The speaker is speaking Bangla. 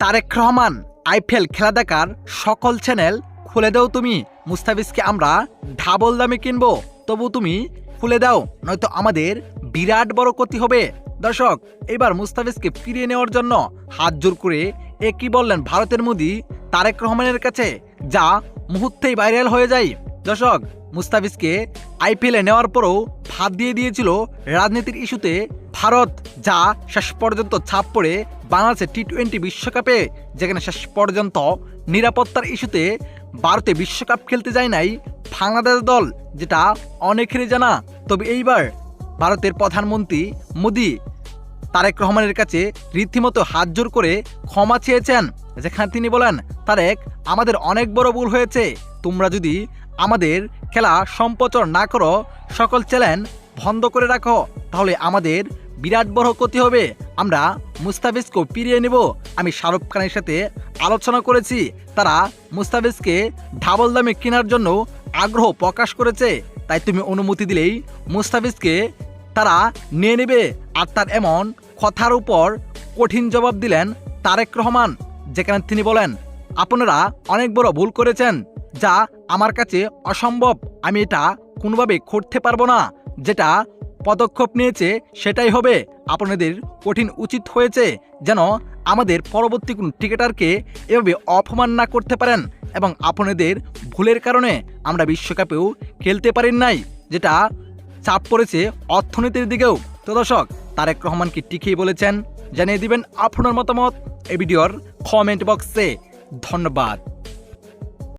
তারেক রহমান আইপিএল খেলা দেখার সকল চ্যানেল খুলে দাও তুমি। মুস্তাফিজকে আমরা ডাবল দামে কিনবো, তবু তুমি খুলে দাও, নয়তো আমাদের বিরাট বড় ক্ষতি হবে। দর্শক, এবার মুস্তাফিজকে ফিরিয়ে নেওয়ার জন্য হাত জোর করে একই বললেন ভারতের মোদি তারেক রহমানের কাছে, যা মুহূর্তেই ভাইরাল হয়ে যায়। দর্শক, মুস্তাফিজকে আইপিএলে নেওয়ার পরও ফাঁদ দিয়ে দিয়েছিল রাজনীতির ইস্যুতে ভারত, যা শেষ পর্যন্ত ছাপ পড়ে বাংলাদেশে টি-20 বিশ্বকাপে, যেখানে শেষ পর্যন্ত নিরাপত্তার ইস্যুতে ভারতে বিশ্বকাপ খেলতে যায় নাই বাংলাদেশ দল, যেটা অনেকেরই জানা। তবে এইবার ভারতের প্রধানমন্ত্রী মোদি তারেক রহমানের কাছে রীতিমতো হাত জোর করে ক্ষমা চেয়েছেন, যেখানে তিনি বলেন, তারেক, আমাদের অনেক বড় ভুল হয়েছে। তোমরা যদি আমাদের খেলা সম্প্রচার না করো, সকল চ্যানেল বন্ধ করে রাখো, তাহলে আমাদের বিরাট বড় ক্ষতি হবে। আমরা মুস্তাফিজকে ফিরিয়ে নেব। আমি শাহরুখ খানের সাথে আলোচনা করেছি, তারা মুস্তাফিজকে ডাবল দামে কেনার জন্য আগ্রহ প্রকাশ করেছে, তাই তুমি অনুমতি দিলেই মুস্তাফিজকে তারা নিয়ে নেবে। আর তার এমন কথার উপর কঠিন জবাব দিলেন তারেক রহমান, যেখানে তিনি বলেন, আপনারা অনেক বড় ভুল করেছেন, যা আমার কাছে অসম্ভব। আমি এটা কোনোভাবে করতে পারবো না। যেটা পদক্ষেপ নিয়েছে সেটাই হবে। আপনাদের কঠিন উচিত হয়েছে যেন আমাদের পরবর্তী কোনো ক্রিকেটারকে এভাবে অপমান না করতে পারেন, এবং আপনাদের ভুলের কারণে আমরা বিশ্বকাপেও খেলতে পারেন নাই, যেটা চাপ পড়েছে অর্থনীতির দিকেও। তো দর্শক, তারেক রহমান কি ঠিকই বলেছেন? জানিয়ে দিবেন আপনার মতামত এই ভিডিওর কমেন্ট বক্সে। ধন্যবাদ।